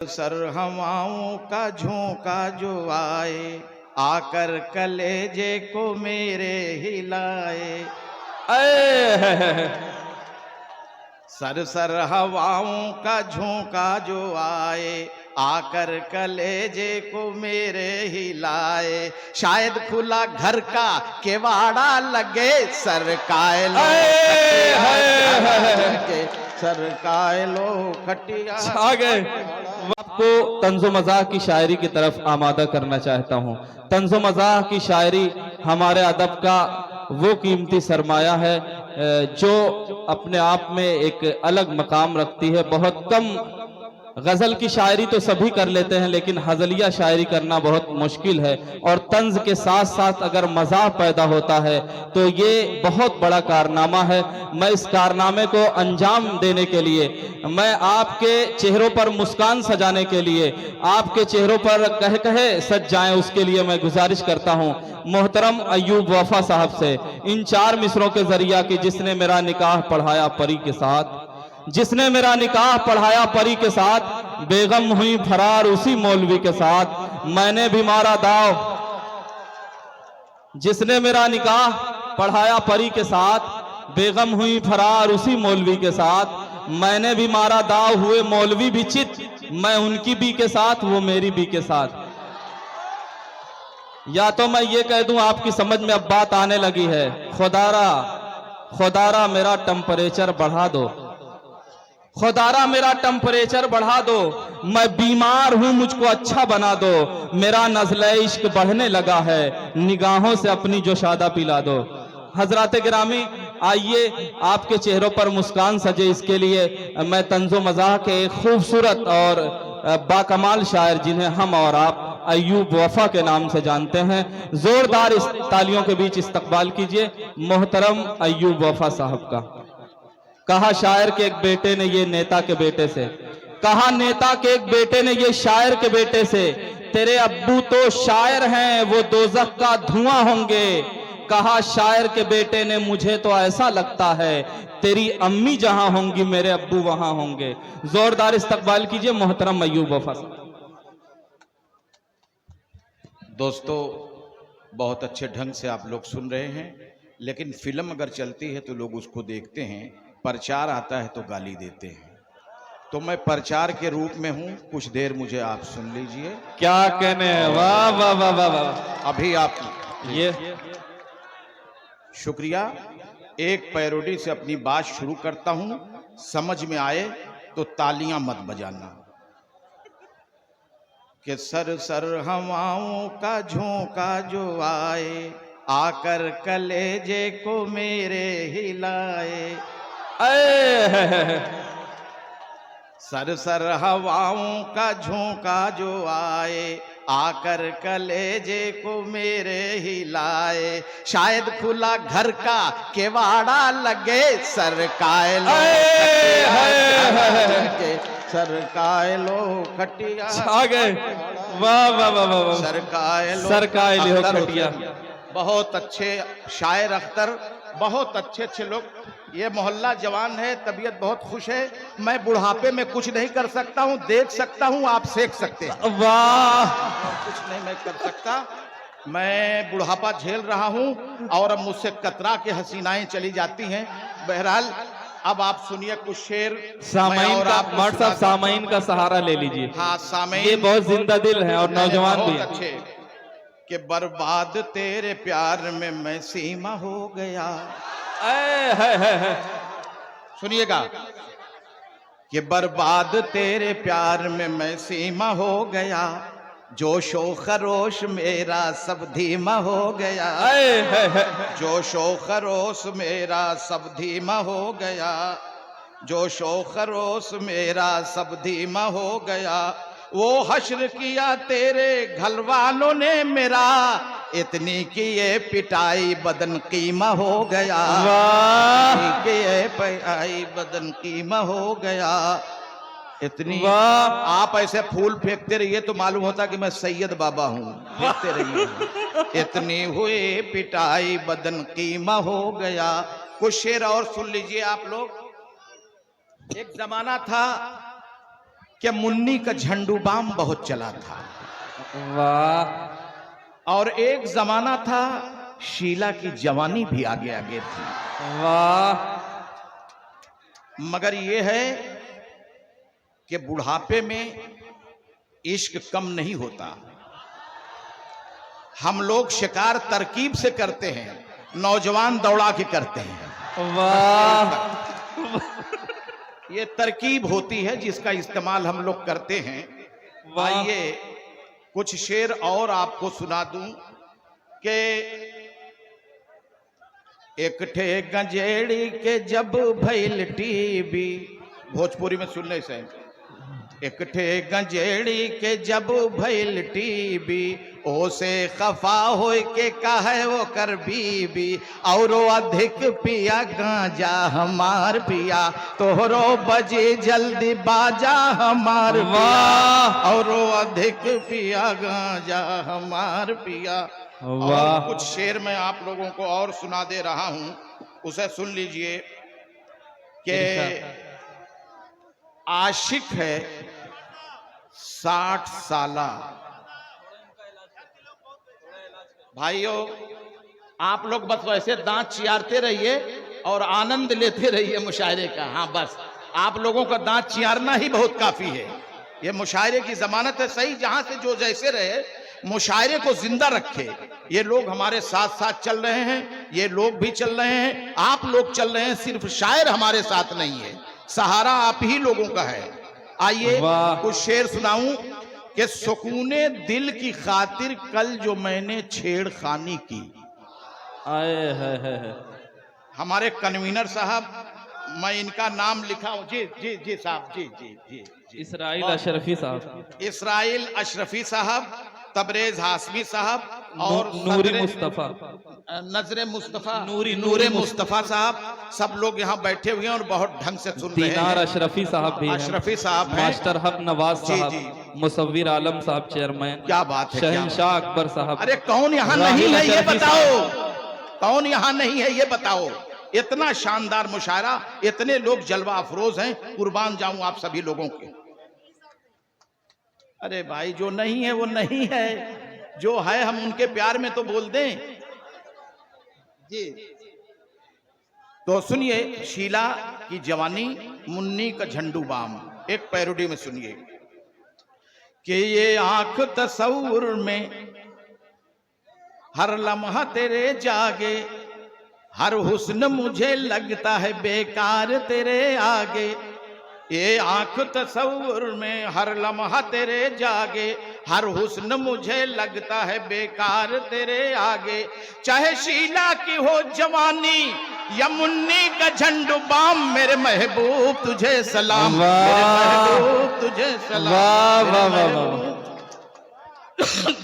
Sir हवाओं का झोंका जो आए, आकर कलेजे को मेरे हिलाए। सर सर हवाओं का झोंका जो आए, आकर कलेजे को मेरे हिलाए। शायद खुला घर का केवाड़ा लगे, सरकाए लो सरकाए लो खटिया आ गए। आपको तंज़ो मज़ाह की शायरी की तरफ आमादा करना चाहता हूँ। तंज़ो मज़ाह की शायरी हमारे अदब का वो कीमती सरमाया है जो अपने आप में एक अलग मकाम रखती है। बहुत कम गजल की शायरी तो सभी कर लेते हैं, लेकिन हजलिया शायरी करना बहुत मुश्किल है। और तंज के साथ साथ अगर मज़ाह पैदा होता है तो ये बहुत बड़ा कारनामा है। मैं इस कारनामे को अंजाम देने के लिए, मैं आपके चेहरों पर मुस्कान सजाने के लिए, आपके चेहरों पर कह कहे सज जाएं, उसके लिए मैं गुजारिश करता हूं मोहतरम अय्यूब वफा साहब से इन 4 मिसरों के जरिया कि जिसने मेरा निकाह पढ़ाया परी के साथ, जिसने मेरा निकाह पढ़ाया परी के साथ, बेगम हुई फरार उसी मौलवी के साथ, मैंने भी मारा दाव। जिसने मेरा निकाह पढ़ाया परी के साथ, बेगम हुई फरार उसी मौलवी के साथ, मैंने भी मारा दाव, हुए मौलवी भी चित, मैं उनकी भी के साथ, वो मेरी भी के साथ। या तो मैं ये कह दूं, आपकी समझ में अब बात आने लगी है, खुदारा मेरा टेम्परेचर बढ़ा दो, खुदारा मेरा टेम्परेचर बढ़ा दो, मैं बीमार हूं मुझको अच्छा बना दो, मेरा नज़ले इश्क बढ़ने लगा है, निगाहों से अपनी जो शादा पिला दो। हजरात गिरामी, आइए आपके चेहरों पर मुस्कान सजे, इसके लिए मैं तंज़ो मज़ाह के एक खूबसूरत और बाकमाल शायर जिन्हें हम और आप अय्यूब वफा के नाम से जानते हैं, जोरदार इस तालियों के बीच इस्तकबाल कीजिए मोहतरम अय्यूब वफा साहब का। कहा शायर के एक बेटे ने ये नेता के बेटे से, कहा नेता के एक बेटे ने ये शायर के बेटे से, तेरे अब्बू तो शायर हैं वो दोज़ख का धुआं होंगे। कहा शायर के बेटे ने मुझे तो ऐसा लगता है तेरी अम्मी जहां होंगी मेरे अब्बू वहां होंगे। जोरदार इस्तकबाल कीजिए मोहतरम अय्यूब वफा। दोस्तों, बहुत अच्छे ढंग से आप लोग सुन रहे हैं, लेकिन फिल्म अगर चलती है तो लोग उसको देखते हैं, प्रचार आता है तो गाली देते हैं। तो मैं प्रचार के रूप में हूं, कुछ देर मुझे आप सुन लीजिए। क्या कहने हैं, वाह वाह वाह वाह वाह। अभी आप ये शुक्रिया। एक पैरोडी से अपनी बात शुरू करता हूं, समझ में आए तो तालियां मत बजाना। कि सर सर हवाओं का झोंका जो आए, आकर कलेजे को मेरे हिलाए। सर सर हवाओं का झोंका जो आए, आकर कलेजे को मेरे हिलाए। शायद खुला घर का केवाड़ा लगे, सरकाए लो सरकाए लो खटिया। आ गए, वाह वाह वाह वाह, सरकाए लो खटिया। बहुत अच्छे शायर अख्तर, बहुत अच्छे अच्छे लोग। ये मोहल्ला जवान है, तबीयत बहुत खुश है। मैं बुढ़ापे में कुछ नहीं कर सकता हूँ, देख सकता हूँ, आप सेक सकते हैं। वाह, कुछ नहीं मैं कर सकता, मैं बुढ़ापा झेल रहा हूँ और अब मुझसे कतरा के हसीनाएं चली जाती हैं। बहरहाल अब आप सुनिए कुछ शेर। सामाइन का, मर्द साहब सामाइन का सहारा ले लीजिए। हाँ, सामाइन ये बहुत जिंदा दिल है और नौजवान भी अच्छे। कि बर्बाद तेरे प्यार में मैं सीमा हो गया। सुनिएगा। कि बर्बाद तेरे प्यार में मैं सीमा हो गया, जोशो खरोश मेरा सब धीमा हो गया। जोशो खरोश मेरा सब धीमा हो गया, जोशो खरोश मेरा सब धीमा हो गया। वो हश्र किया तेरे घलवानों ने मेरा, इतनी की ये पिटाई बदन कीमा हो गया। कि ये पिटाई बदन कीमा हो गया। इतनी आप ऐसे फूल फेंकते रहिए तो मालूम होता कि मैं सैयद बाबा हूँ, फेंकते रहिए। इतनी हुई पिटाई बदन कीमा हो गया। कुछ शेर और सुन लीजिए आप लोग। एक जमाना था कि मुन्नी का झंडू बाम बहुत चला था वाह और एक जमाना था शीला की जवानी भी आगे आगे थी। वाह मगर ये है कि बुढ़ापे में इश्क कम नहीं होता। हम लोग शिकार तरकीब से करते हैं, नौजवान दौड़ा के करते हैं। वाह ये तरकीब होती है जिसका इस्तेमाल हम लोग करते हैं। वाह। आइए कुछ शेर और आपको सुना दूं कि एक ठे गंजेड़ी के जब भइल टीबी, भोजपुरी में सुनने से, एक ठे गंजेड़ी के जब भइल टीबी, ओसे खफा हो के कहे वो कर बीबी, और अधिक पिया गांजा हमार पिया, तोहरो बजे जल्दी बाजा हमार पिया, और अधिक पिया गांजा हमार पिया। और कुछ शेर मैं आप लोगों को और सुना दे रहा हूं, उसे सुन लीजिए कि आशिक है 60 साला। भाइयों आप लोग बस वैसे दांत चियारते रहिए और आनंद लेते रहिए मुशायरे का। हाँ बस आप लोगों का दांत चियारना ही बहुत काफी है। ये मुशायरे की जमानत है। सही जहां से जो जैसे रहे मुशायरे को जिंदा रखे। ये लोग हमारे साथ साथ चल रहे हैं, ये लोग भी चल रहे हैं, आप लोग चल रहे हैं, सिर्फ शायर हमारे साथ नहीं है, सहारा आप ही लोगों का है। आइए कुछ शेर सुनाऊं कि सुकूने दिल की खातिर कल जो मैंने छेड़खानी की। आए है। हमारे कन्वीनर साहब, मैं इनका नाम लिखा हूं। जी जी जी साहब, जी जी जी जी। इसराइल अशरफी साहब, इसराइल अशरफी साहब, तबरेज हाशमी साहब और नूरी मुस्तफा, नजरे मुस्तफा, नूरे मुस्तफा साहब, सब लोग यहाँ बैठे हुए हैं और बहुत ढंग से सुन रहे हैं। दीनार अशरफी साहब भी हैं, अशरफी साहब हैं, मास्टर हक नवाज साहब, जी। मुसव्विर आलम साहब चेयरमैन, क्या बात है, शहनशाह अकबर साहब। अरे कौन यहाँ नहीं है ये बताओ, कौन यहाँ नहीं है ये बताओ। इतना शानदार मुशायरा, इतने लोग जलवा अफरोज हैं, कुर्बान जाऊं आप सभी लोगों के। अरे भाई जो नहीं है वो नहीं है, जो है हम उनके प्यार में तो बोल दें जी। तो सुनिए शीला की जवानी, मुन्नी का झंडू बाम, एक पैरोडी में सुनिए कि ये आंख तस्वुर में हर लम्हा तेरे जागे, हर हुस्न मुझे लगता है बेकार तेरे आगे। ये आंख तस्वुर में हर लम्हा तेरे जागे, हर हुस्न मुझे लगता है बेकार तेरे आगे। चाहे शीला की हो जवानी या मुन्नी का झंडू बाम, मेरे महबूब तुझे सलाम, मेरे महबूब तुझे सलाम। वाह वाह वाह।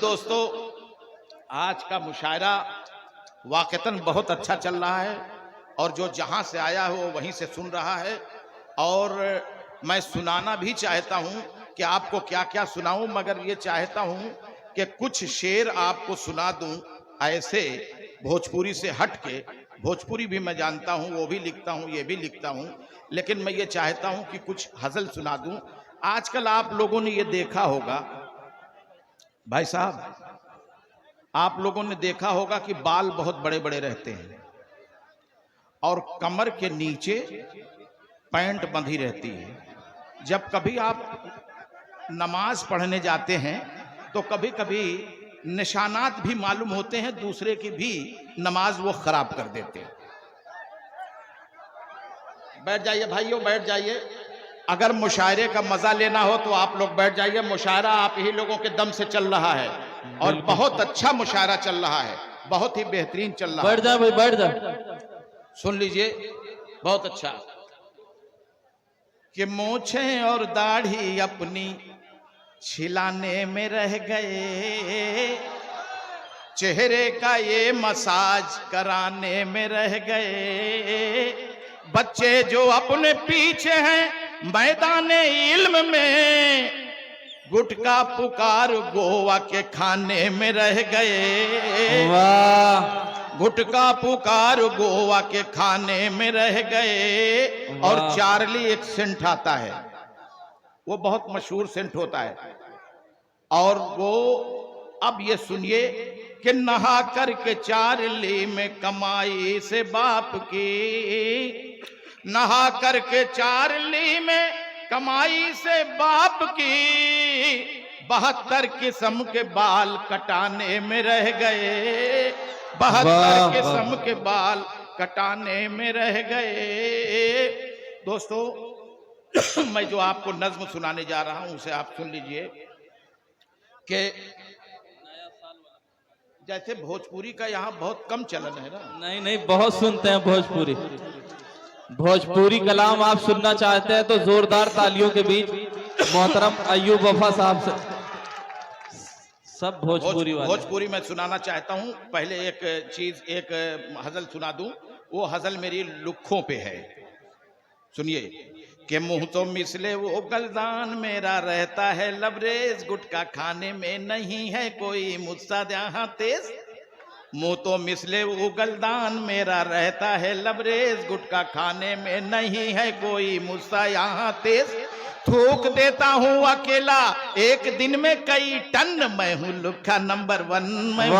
दोस्तों आज का मुशायरा वाकईतन बहुत अच्छा चल रहा है और जो जहां से आया है वो वहीं से सुन रहा है। और मैं सुनाना भी चाहता हूं कि आपको क्या क्या सुनाऊं, मगर ये चाहता हूं कि कुछ शेर आपको सुना दूं ऐसे भोजपुरी से हट के। भोजपुरी भी मैं जानता हूं, वो भी लिखता हूं, ये भी लिखता हूं, लेकिन मैं ये चाहता हूं कि कुछ हजल सुना दूं। आजकल आप लोगों ने ये देखा होगा भाई साहब, आप लोगों ने देखा होगा कि बाल बहुत बड़े बड़े रहते हैं और कमर के नीचे पैंट बंधी रहती है। जब कभी आप नमाज पढ़ने जाते हैं तो कभी कभी निशानात भी मालूम होते हैं, दूसरे की भी नमाज वो खराब कर देते हैं। बैठ जाइए भाइयों, बैठ जाइए। अगर मुशायरे का मजा लेना हो तो आप लोग बैठ जाइए। मुशायरा आप ही लोगों के दम से चल रहा है और बहुत अच्छा मुशायरा चल रहा है, बहुत ही बेहतरीन चल रहा है। बैठ जा भाई, बैठ जा। सुन लीजिए, बहुत अच्छा। कि मूछें और दाढ़ी अपनी छिलाने में रह गए, चेहरे का ये मसाज कराने में रह गए। बच्चे जो अपने पीछे हैं मैदाने इल्म में, गुटका पुकार गोवा के खाने में रह गए। वाह। गुटका पुकार गोवा के खाने में रह गए। और चार्ली एक सेंट आता है, वो बहुत मशहूर सेंट होता है। और वो अब ये सुनिए कि नहा करके 4 ली में कमाई से बाप की, नहा करके 4 ली में कमाई से बाप की, 72 किस्म के बाल कटाने में रह गए, 72 किस्म के बाल कटाने में रह गए। दोस्तों मैं जो आपको नज्म सुनाने जा रहा हूं उसे आप सुन लीजिए कि जैसे भोजपुरी का यहाँ बहुत कम चलन है ना। नहीं नहीं, बहुत सुनते हैं भोजपुरी। भोजपुरी कलाम आप सुनना चाहते हैं तो जोरदार तालियों के बीच मोहतरम अय्यूब वफा साहब से। सब भोजपुरी वाले। भोजपुरी मैं सुनाना चाहता हूँ। पहले एक चीज, एक हजल सुना दूं। वो हजल मेरी लुक्खों पे है, सुनिए कि मुंह तो मिसले वो गलदान मेरा रहता है लबरेज, गुटखा खाने में नहीं है कोई मुझसा यहाँ तेज। मुंह तो मिसले वो गलदान मेरा रहता है लबरेज, गुटखा खाने में नहीं है कोई मुझसा यहाँ तेज। थूक देता हूँ अकेला एक दिन में कई टन, मैं हूँ लुक्खा नंबर 1, मैं हूँ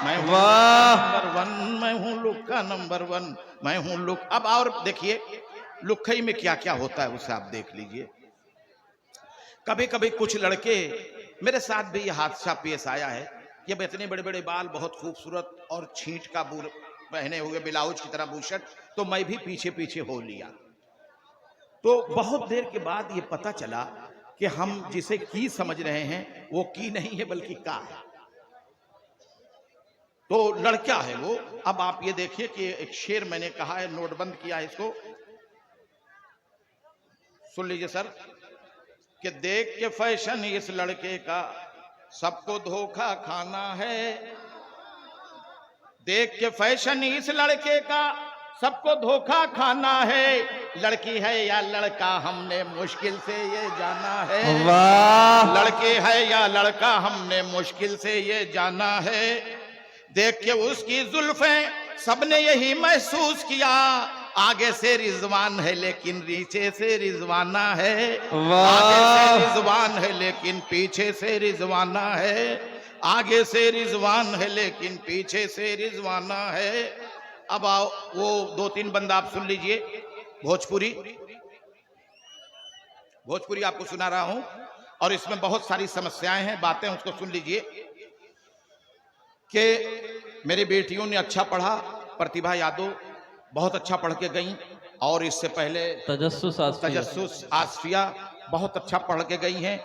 नंबर 1, मैं हूँ लुक्खा नंबर 1, मैं हूँ लुक। अब और देखिए लुक्खई में क्या क्या होता है उसे आप देख लीजिए। कभी कभी कुछ लड़के, मेरे साथ भी यह हादसा पेश आया है, ये इतने बड़े बड़े बाल, बहुत खूबसूरत और छींट का पहने हुए ब्लाउज की तरह बुशर्ट, तो मैं भी पीछे पीछे हो लिया। तो बहुत देर के बाद ये पता चला कि हम जिसे की समझ रहे हैं वो की नहीं है बल्कि का है। तो लड़का है वो। अब आप ये देखिए कि एक शेर मैंने कहा है, नोटबंद किया है इसको, सुन लीजिए सर। कि देख के फैशन इस लड़के का सबको धोखा खाना है, देख के फैशन इस लड़के का सबको धोखा खाना है, लड़की है या लड़का हमने मुश्किल से ये जाना है। वाह! लड़की है या लड़का हमने मुश्किल से ये जाना है, देख के उसकी जुल्फें सबने यही महसूस किया, आगे से रिजवान है लेकिन पीछे से रिजवाना है। आगे से रिजवान है लेकिन पीछे से रिजवाना है, आगे से रिजवान है लेकिन पीछे से रिजवाना है। अब आओ वो 2-3 बंद आप सुन लीजिए। भोजपुरी आपको सुना रहा हूं और इसमें बहुत सारी समस्याएं हैं, बातें, उसको सुन लीजिए। कि मेरी बेटियों ने अच्छा पढ़ा, प्रतिभा यादव बहुत अच्छा पढ़ के गई, और इससे पहले तजस्सुस आसफिया बहुत अच्छा पढ़ के गई हैं।